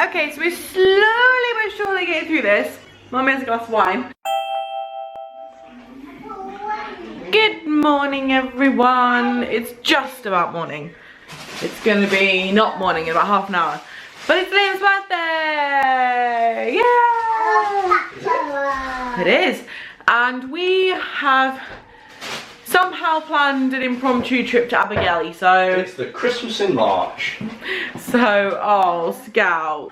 Okay, so we're slowly but surely getting through this. Mummy has a glass of wine. Good morning, everyone. It's just about morning. It's gonna be not morning in about half an hour. But it's Liam's birthday! Yeah! It is. And we have somehow planned an impromptu trip to Abergele, so... It's the Christmas in March. So, oh, Scout.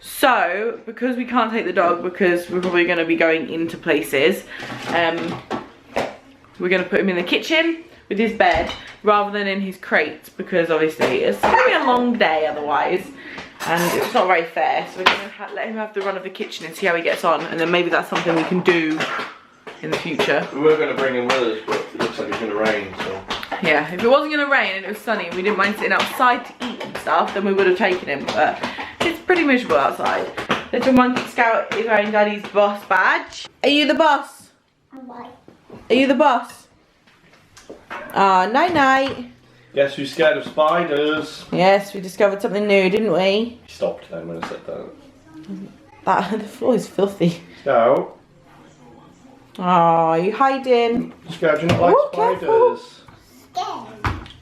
So, because we can't take the dog because we're probably going to be going into places, we're going to put him in the kitchen with his bed rather than in his crate, because obviously it's going to be a long day otherwise and it's not very fair. So we're going to let him have the run of the kitchen and see how he gets on, and then maybe that's something we can do in the future. We were going to bring him with us, but it looks like it's going to rain, so... Yeah, if it wasn't going to rain and it was sunny and we didn't mind sitting outside to eat and stuff, then we would have taken him, but it's pretty miserable outside. Little Monkey Scout is wearing Daddy's boss badge. Are you the boss? Are you the boss? Night night. Guess who's scared of spiders? Yes, we discovered something new, didn't we? He stopped then when I said that. The floor is filthy. Scout. Oh, are you hiding? Scout, do you not like spiders? Careful.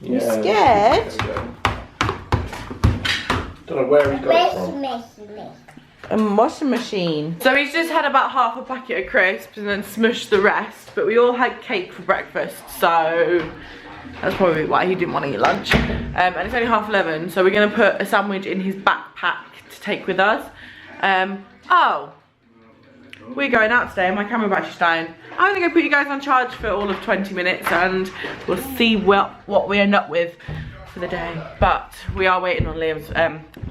Yeah. You scared? Don't know where he got it from. A washing machine. So he's just had about half a packet of crisps and then smushed the rest, but we all had cake for breakfast, so that's probably why he didn't want to eat lunch. And it's only 11:30, so we're going to put a sandwich in his backpack to take with us. Oh, we're going out today and my camera battery's dying. I'm going to go put you guys on charge for all of 20 minutes and we'll see what we end up with for the day. But we are waiting on Liam's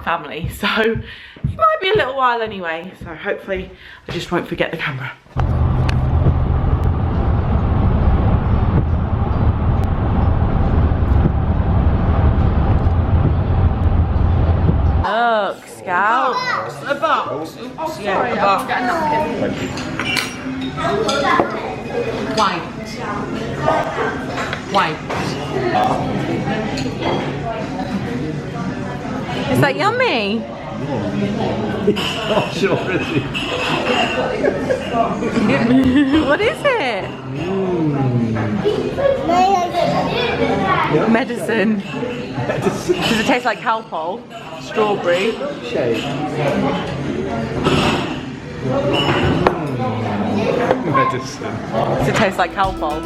family, so it might be a little while anyway, so hopefully I just won't forget the camera. Look, Scout. A box. Oh, sorry, yeah, I'll get a napkin. White. Is that yummy? Oh, sure is it? What is it? Medicine. Does it taste like Calpol? Strawberry. Shake. Medicine. Does it taste like Calpol?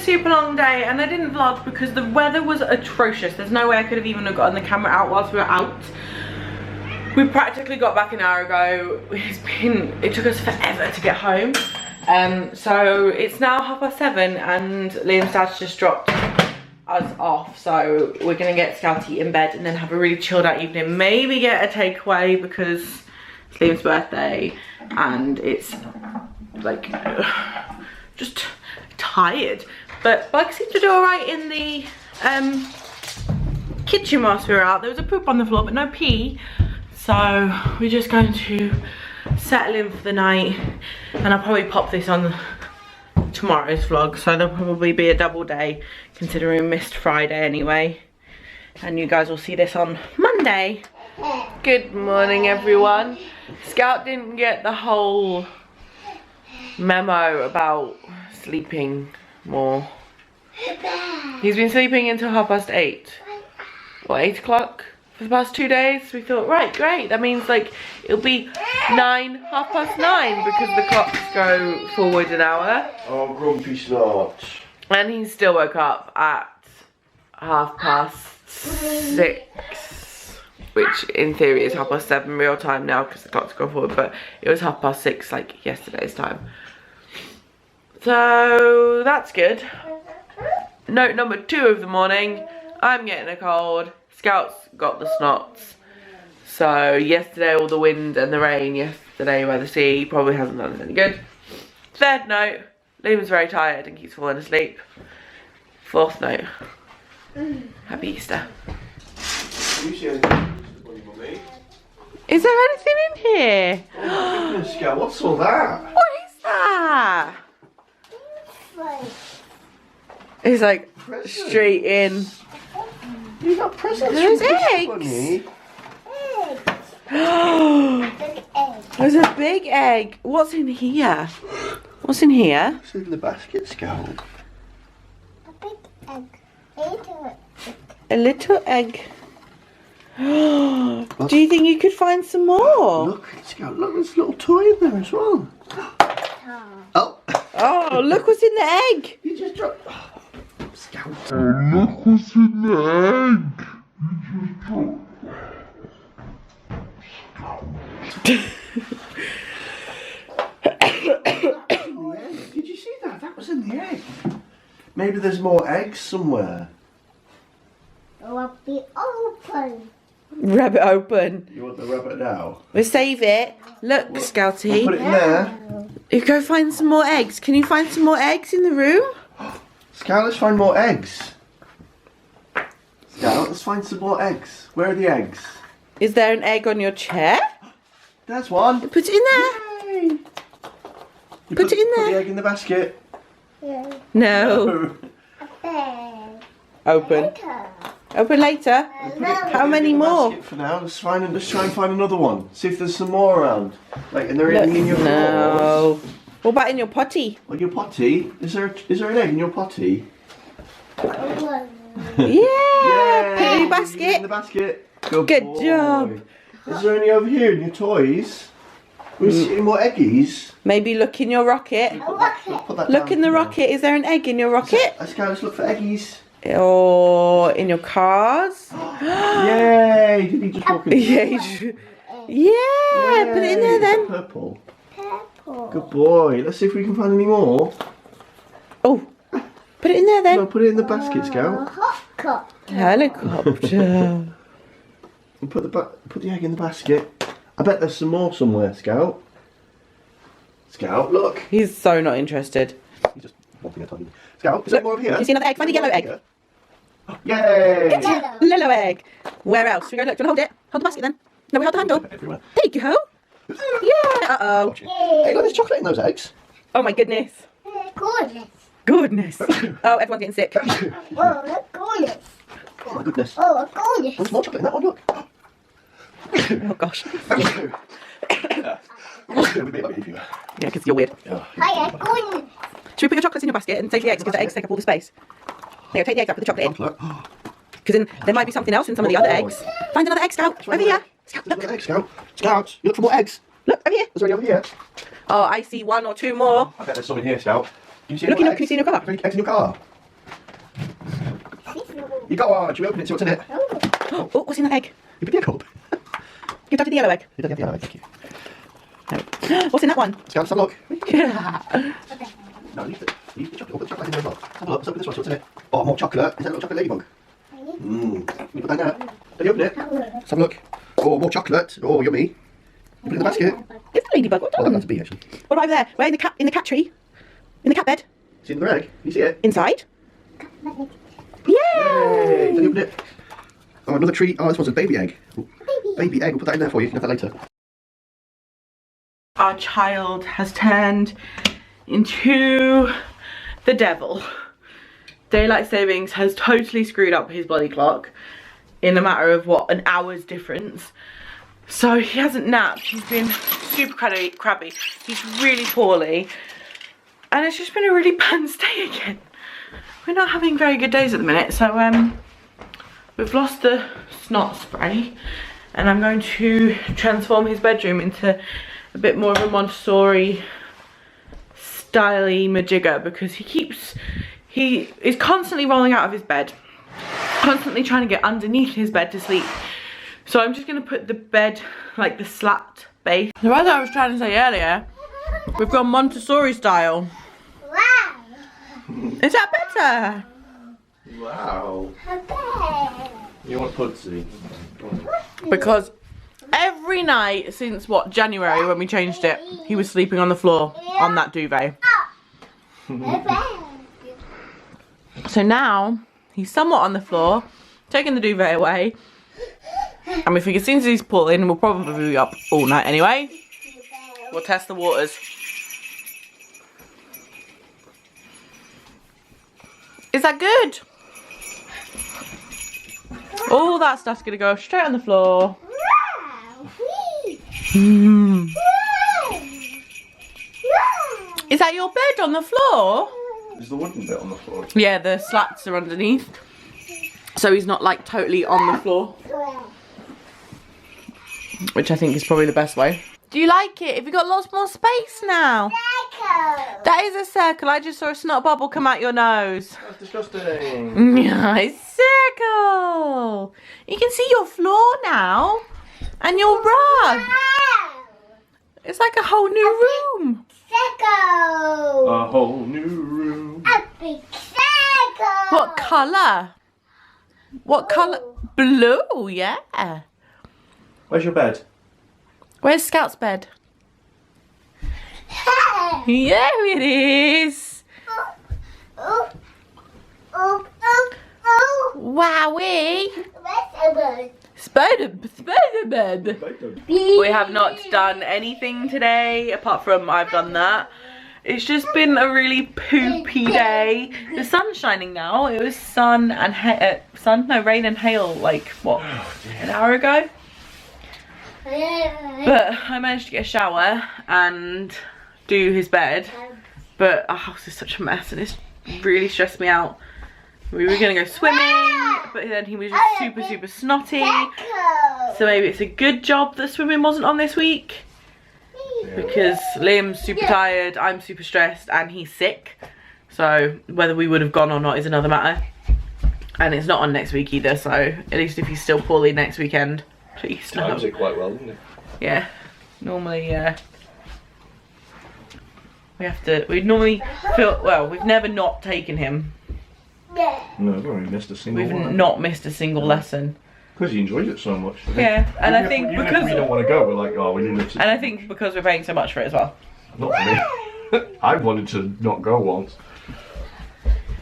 Super long day, and I didn't vlog because the weather was atrocious. There's no way I could have even gotten the camera out whilst we were out. We practically got back an hour ago. It took us forever to get home. So it's now 7:30 and Liam's dad's just dropped us off, so we're gonna get Scouty in bed and then have a really chilled out evening. Maybe get a takeaway because it's Liam's birthday and it's like just tired. But bugs seemed to do alright in the kitchen whilst we were out. There was a poop on the floor but no pee, So we're just going to settle in for the night, and I'll probably pop this on tomorrow's vlog, so there'll probably be a double day considering we missed Friday anyway, and you guys will see this on Monday. Good morning everyone. Scout didn't get the whole memo about sleeping more. He's been sleeping until 8:30 or 8 o'clock for the past 2 days. We thought, right, great, that means like it'll be 9, 9:30 because the clocks go forward an hour. Oh, grumpy snot. And he still woke up at 6:30, which in theory is 7:30 real time now because the clocks go forward, but it was 6:30 like yesterday's time. So that's good. Note number 2 of the morning, I'm getting a cold. Scout's got the snots. So yesterday all the wind and the rain yesterday by the sea probably hasn't done us any good. 3rd note, Liam's very tired and keeps falling asleep. 4th note, happy Easter. Is there anything in here? Oh my goodness, Scout, what's all that? What is that? It's like straight in. You got presents. There's from Christmas, eggs. Bunny. There's a big egg. What's in here? What's in here? What's in the basket, Scout? A big egg. Little egg. A little egg. Do you think you could find some more? Look, Scout, look, there's a little toy in there as well. Oh. Oh, look what's in the egg. You just dropped. Oh, Scout. Look what's in the egg! Did you see that? That was in the egg. Maybe there's more eggs somewhere. Will be open. Rub it open. You want the rabbit now? We'll save it. Look, Scouty. Put it in there. You go find some more eggs. Can you find some more eggs in the room? Scout, let's find more eggs. Scout, let's find some more eggs. Where are the eggs? Is there an egg on your chair? There's one. Put it in there. Yay. You Put it in Put there. the egg in the basket. Yeah. No. A bag. Open. Later. Open later. How many In the more? basket for now. Let's try and find another one. See if there's some more around. Like, and they're in your drawers. No. What about in your potty? Or your potty? Is there an egg in your potty? One. Yeah. Yay! Put it in your In the basket. basket. Good job. Is there any over here in your toys? We see any more eggies? Maybe look in your rocket. A rocket. Put that Look down in the for now. rocket. Is there an egg in your rocket? Let's go. Let's look for eggies. Or in your cars? Yay! Did he just walk in? Yeah. Put it in there then. Purple. Purple. Good boy. Let's see if we can find any more. Oh. Put it in there No, then. put it in the basket, A Scout. hot cup. Helicopter. And put the egg in the basket. I bet there's some more somewhere, Scout. Scout, look. He's so not interested. He's just wanting a tiny. Scout, is there more over here? You see another egg? Find a yellow egg. Yay! Yellow. Yellow egg. Where else? We go look. Do you want to hold it? Hold the basket then. No, we hold the handle. Everywhere. There you go. Yeah. Uh-oh. Hey, look, there's chocolate in those eggs. Oh my goodness. Gorgeous. Goodness. Oh, everyone's getting sick. Oh, look gorgeous. Oh my goodness. Oh, gorgeous. There's more chocolate in that one, look. Oh gosh. Yeah, because you're weird. Hiya, gorgeous. Should we put your chocolates in your basket and save the eggs because the eggs take up all the space? There you go, take the eggs out, put the chocolate in. Chocolate. Because then there might be something else in some of the other eggs. Find another egg, Scout. Over here. Scout, Look look. at eggs, Scout. Scout, you look for more eggs. Look, over here. Is there any over here? Oh, I see 1 or 2 more. I bet there's some in here, Scout. Can you see Look, any more look, can you see in your car? eggs? Eggs in your car. You got one. Should we open it? See what's in it? Oh, what's in that egg? You put the egg up. Give Daddy the yellow egg. You don't have the yellow egg, thank you. No. What's in that one? Scout, let's have a look. Yeah. No, leave the chocolate. Put the chocolate in there as well. Let's have a look. Let's open this one. See what's in it. Oh, more chocolate. Is that a little chocolate ladybug? You put that in there. Did you open it? Let's have a look. Oh, more chocolate. Oh, yummy. Put it in the basket. It's a ladybug. Well Oh, done. that's a bee, actually. What about over there? Where in the cat tree? In the cat bed? See another egg? Can you see it? Inside? Yay! Yeah. Did you open it? Oh, another treat. Oh, this one's a baby egg. Ooh, baby egg. We'll put that in there for you. You can have that later. Our child has turned into the devil. Daylight savings has totally screwed up his body clock in a matter of what, an hour's difference. So he hasn't napped. He's been super crabby. He's really poorly. And it's just been a really bad day again. We're not having very good days at the minute. So we've lost the snot spray. And I'm going to transform his bedroom into a bit more of a Montessori styly majigger, because he is constantly rolling out of his bed, constantly trying to get underneath his bed to sleep. So I'm just going to put the bed, like the slat base. So as I was trying to say earlier, we've gone Montessori style. Wow. Is that better? Wow. Okay. You want pudsey? Because every night since, what, January when we changed it, he was sleeping on the floor on that duvet. So now he's somewhat on the floor, taking the duvet away. And if he seems he's pulling, we'll probably be up all night anyway. We'll test the waters. Is that good? All that stuff's gonna go straight on the floor. Is that your bed on the floor? Is the wooden bit on the floor? Yeah, the slats are underneath. So he's not like totally on the floor. Which I think is probably the best way. Do you like it? Have you got lots more space now? That is a circle. I just saw a snot bubble come out your nose. That's disgusting. Yeah, it's circle. You can see your floor now. And your rug. It's like a whole new room. Circle. A whole new room. A big circle. What colour? What colour? Blue, yeah. Where's your bed? Where's Scout's bed? Yeah, it is. Oh, oh, oh, oh. Wowie. Spider bed. We We have not done anything today apart from I've done that. It's just been a really poopy day. The sun's shining now. It was rain and hail like what, an hour ago? But I managed to get a shower and do his bed. But our house is such a mess and it's really stressed me out. We were gonna go swimming, but then he was just super snotty. So maybe it's a good job that swimming wasn't on this week. Because Liam's super tired, I'm super stressed, and he's sick. So whether we would have gone or not is another matter. And it's not on next week either, so at least if he's still poorly next weekend, please no. Times it quite well, didn't it? Yeah, normally we normally feel, well, we've never not taken him. No, we've already missed a single We've one. not missed a single lesson. Because he enjoys it so much. Yeah, and I think even because if we don't want to go, we're like, oh, we need to. and I think because we're paying so much for it as well. Not for me. I wanted to not go once.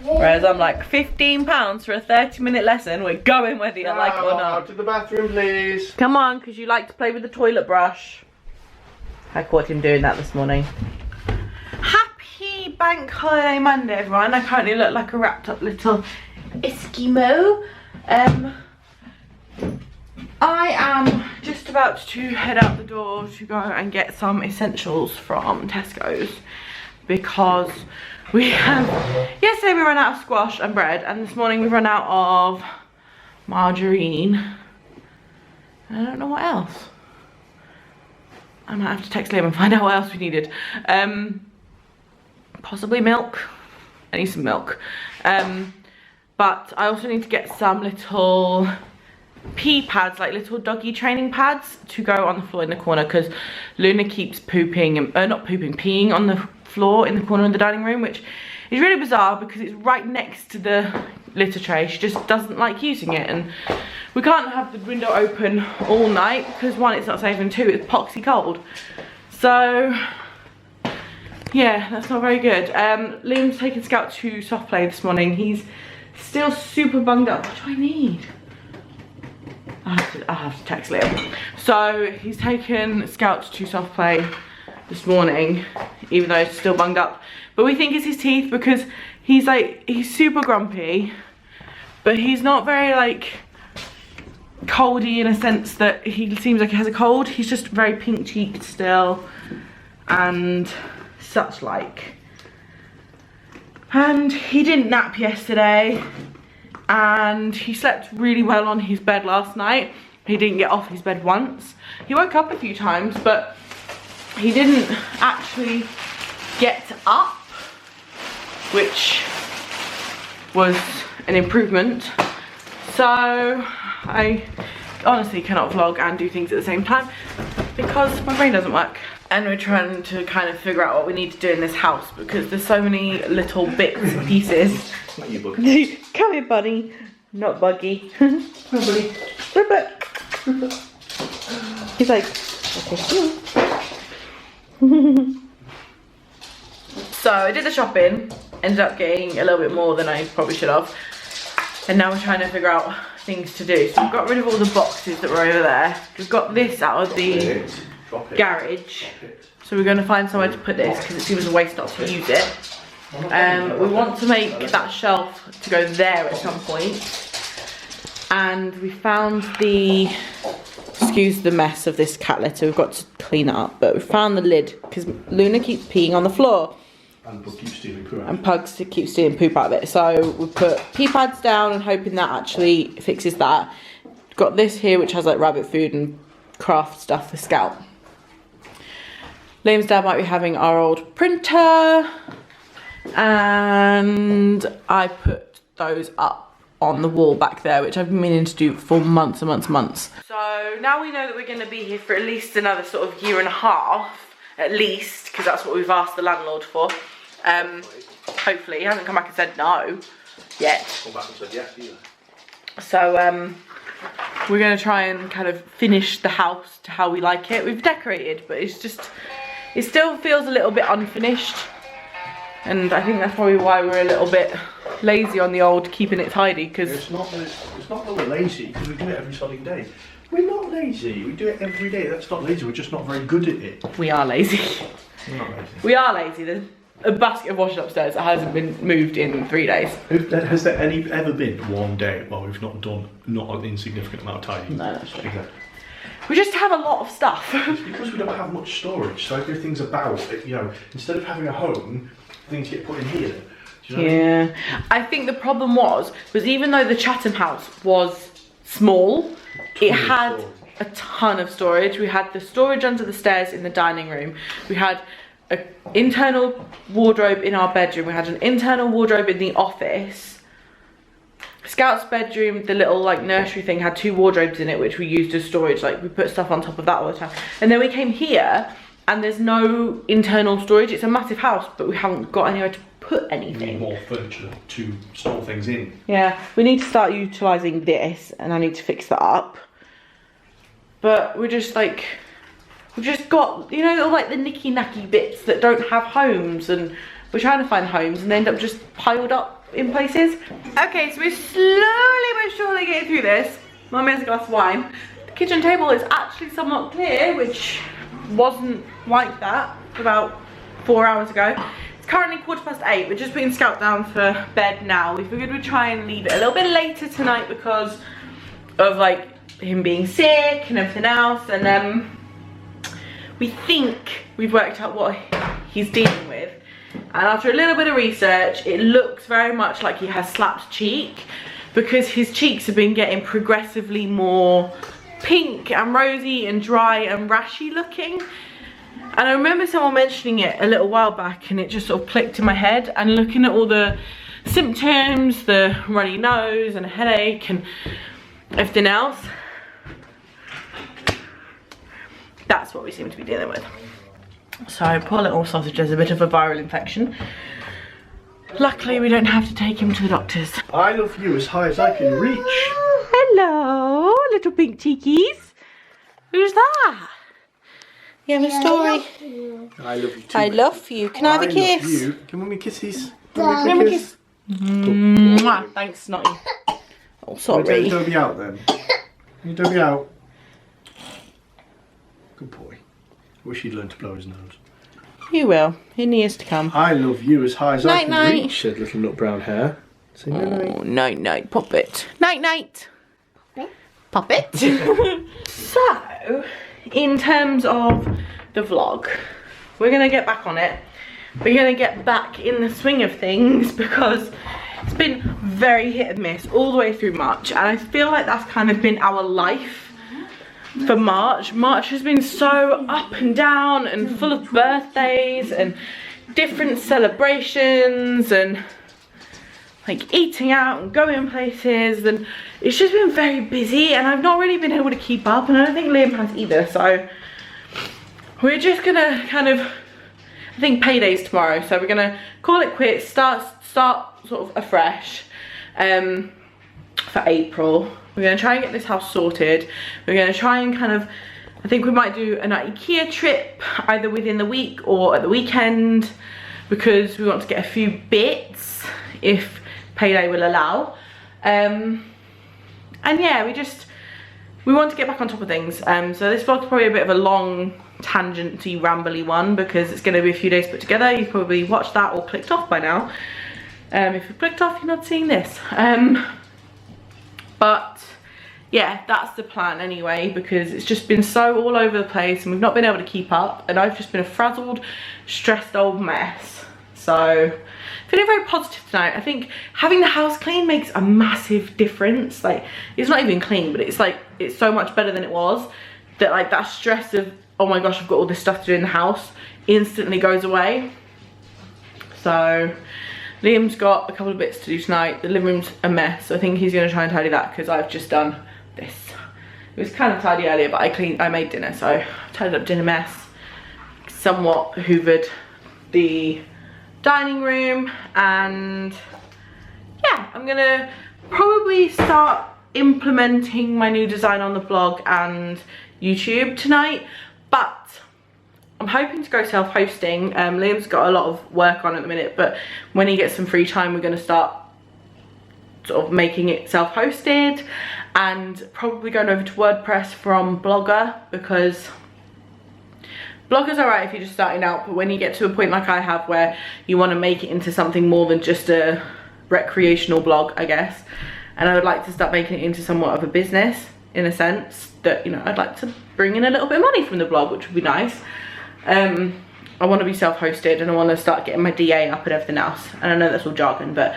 Whereas I'm like, £15 for a 30-minute lesson, we're going whether you like it or not. To the bathroom, please. Come on, because you like to play with the toilet brush. I caught him doing that this morning. Happy Bank Holiday Monday, everyone. I currently look like a wrapped up little Eskimo. I am just about to head out the door to go and get some essentials from Tesco's because yesterday we ran out of squash and bread, and this morning we've run out of margarine. And I don't know what else. I might have to text Liam and find out what else we needed. Possibly milk. I need some milk. But I also need to get some little pee pads, like little doggy training pads to go on the floor in the corner, because Luna keeps peeing on the floor in the corner of the dining room, which is really bizarre because it's right next to the litter tray. She just doesn't like using it, and we can't have the window open all night because one, it's not safe, and two, it's poxy cold. So yeah, that's not very good. Liam's taken Scout to soft play this morning. He's still super bunged up. What do I need? I'll have to text Liam. So he's taken Scout to soft play this morning, even though he's still bunged up. But we think it's his teeth because he's super grumpy, but he's not very like coldy in a sense that he seems like he has a cold. He's just very pink cheeked still and such like. And he didn't nap yesterday, and he slept really well on his bed last night. He didn't get off his bed once. He woke up a few times, but he didn't actually get up, which was an improvement. So I honestly cannot vlog and do things at the same time because my brain doesn't work. And we're trying to kind of figure out what we need to do in this house because there's so many little bits and pieces. Come here, buddy. Not Buggy. Come here, buddy. He's like, okay. So I did the shopping, ended up getting a little bit more than I probably should have. And now we're trying to figure out things to do. So we've got rid of all the boxes that were over there. We've got this out of the garage. So we're going to find somewhere to put this because it seems a waste not to use it. We want to make that shelf to go there at some point. And we found the, excuse the mess of this cat litter, we've got to clean it up, but we found the lid because Luna keeps peeing on the floor. And Pug keeps stealing poo out. And Pugs keep stealing poop out of it. So we put pee pads down and hoping that actually fixes that. Got this here which has like rabbit food and craft stuff for Scout. Liam's dad might be having our old printer, and I put those up on the wall back there, which I've been meaning to do for months and months and months. So now we know that we're going to be here for at least another sort of year and a half, at least, because that's what we've asked the landlord for. Hopefully, he hasn't come back and said no yet. Come back and said yes either. So we're going to try and kind of finish the house to how we like it. We've decorated, but it's just, it still feels a little bit unfinished. And I think that's probably why we're a little bit lazy on the old keeping it tidy, because it's not that we're lazy, because we do it every solid day. We're not lazy, we do it every day. That's not lazy, we're just not very good at it. we are lazy. We're not lazy. We are lazy. There's a basket of washing upstairs that hasn't been moved in 3 days. Has there ever been one day where we've not done an insignificant amount of tidying? No, that's true. Exactly. We just have a lot of stuff. It's because we don't have much storage, so everything's about, you know, instead of having a home, things get put in here. Do you know what I mean? I think the problem was even though the Chatham house was small, it had a ton of storage. We had the storage under the stairs in the dining room. We had an internal wardrobe in our bedroom. We had an internal wardrobe in the office. Scout's bedroom, the little like nursery thing, had 2 wardrobes in it which we used as storage. Like we put stuff on top of that all the time. And then we came here and there's no internal storage. It's a massive house, but we haven't got anywhere to put anything. We need more furniture to store things in. Yeah, we need to start utilising this, and I need to fix that up. But we're just like, we've just got, you know, all like the nicky-nacky bits that don't have homes, and we're trying to find homes and they end up just piled up in places. Okay, so we're slowly but surely getting through this. Mummy has a glass of wine. The kitchen table is actually somewhat clear, which wasn't like that about 4 hours ago. It's currently 8:15. We're just putting Scout down for bed now. We figured we'd try and leave it a little bit later tonight because of like him being sick and everything else, and we think we've worked out what he's dealing with, and after a little bit of research it looks very much like he has slapped cheek, because his cheeks have been getting progressively more pink and rosy and dry and rashy looking. And I remember someone mentioning it a little while back and it just sort of clicked in my head, and looking at all the symptoms, the runny nose and a headache and everything else, that's what we seem to be dealing with. So poor little sausage has a bit of a viral infection. Luckily we don't have to take him to the doctors. I love you as high as I can reach. Hello, little pink cheekies. Who's that? You have a story? I love you too. I love you. Can I have a kiss? Love you. Can we make kisses? Can we have a kiss? Mwah. Thanks, Snotty. Oh, sorry. Toby out then. You don't be out. Good boy. I wish he'd learned to blow his nose. You will, in the years to come. I love you as high as I can Night-night. reach, said little nut brown hair. Say night-night. Oh, night-night, pop it. Night-night. Pop it. So, in terms of the vlog, we're going to get back on it. We're going to get back in the swing of things because it's been very hit and miss all the way through March. And I feel like that's kind of been our life for March. March has been so up and down and full of birthdays and different celebrations and like eating out and going places, and it's just been very busy and I've not really been able to keep up, and I don't think Liam has either. So we're just gonna kind of, I think payday's tomorrow, so we're gonna call it quits, start sort of afresh for April. We're gonna try and get this house sorted. We're gonna try and kind of, I think we might do an IKEA trip either within the week or at the weekend, because we want to get a few bits if payday will allow. And yeah, we want to get back on top of things. So this vlog's probably a bit of a long tangenty rambly one because it's going to be a few days put together. You've probably watched that or clicked off by now. If you've clicked off, you're not seeing this. But yeah, that's the plan anyway, because it's just been so all over the place and we've not been able to keep up, and I've just been a frazzled, stressed old mess. So feeling very positive tonight. I think having the house clean makes a massive difference. Like, it's not even clean, but it's like, it's so much better than it was, that like that stress of, oh my gosh, I've got all this stuff to do in the house, instantly goes away. So Liam's got a couple of bits to do tonight. The living room's a mess, so I think he's gonna try and tidy that because I've just done this. It was kind of tidy earlier, but I made dinner, so I tidied up dinner mess, somewhat hoovered the dining room, and yeah, I'm gonna probably start implementing my new design on the blog and YouTube tonight, but I'm hoping to go self-hosting. Liam's got a lot of work on at the minute, but when he gets some free time, we're gonna start sort of making it self-hosted and probably going over to WordPress from Blogger, because Blogger's alright if you're just starting out, but when you get to a point like I have where you want to make it into something more than just a recreational blog, I guess, and I would like to start making it into somewhat of a business, in a sense that, you know, I'd like to bring in a little bit of money from the blog, which would be nice. I want to be self-hosted and I want to start getting my DA up and everything else, and I know that's all jargon, but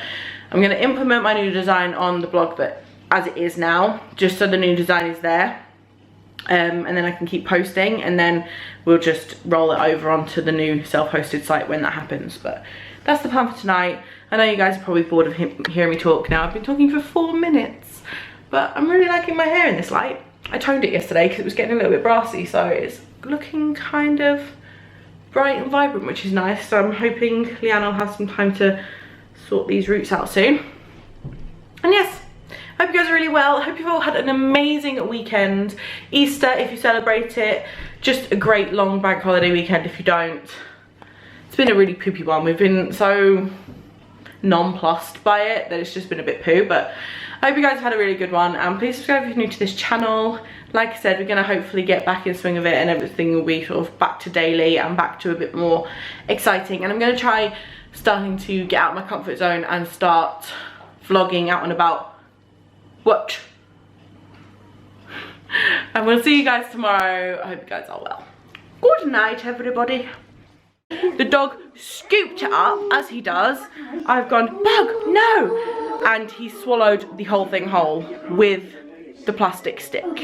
I'm going to implement my new design on the blog, but as it is now, just so the new design is there. And then I can keep posting, and then we'll just roll it over onto the new self-hosted site when that happens. But that's the plan for tonight. I know you guys are probably bored of hearing me talk now. I've been talking for 4 minutes, but I'm really liking my hair in this light. I toned it yesterday because it was getting a little bit brassy, so it's looking kind of bright and vibrant, which is nice. So I'm hoping Leanne will have some time to sort these roots out soon. And yes, I hope you guys are really well. I hope you've all had an amazing weekend. Easter, if you celebrate it. Just a great long bank holiday weekend if you don't. It's been a really poopy one. We've been so nonplussed by it that it's just been a bit poo. But I hope you guys have had a really good one. And please subscribe if you're new to this channel. Like I said, we're going to hopefully get back in the swing of it, and everything will be sort of back to daily and back to a bit more exciting. And I'm going to try starting to get out of my comfort zone and start vlogging out and about. What? And we'll see you guys tomorrow. I hope you guys are well. Good night, everybody. The dog scooped it up, as he does. I've gone, Bug, no! And he swallowed the whole thing whole with the plastic stick.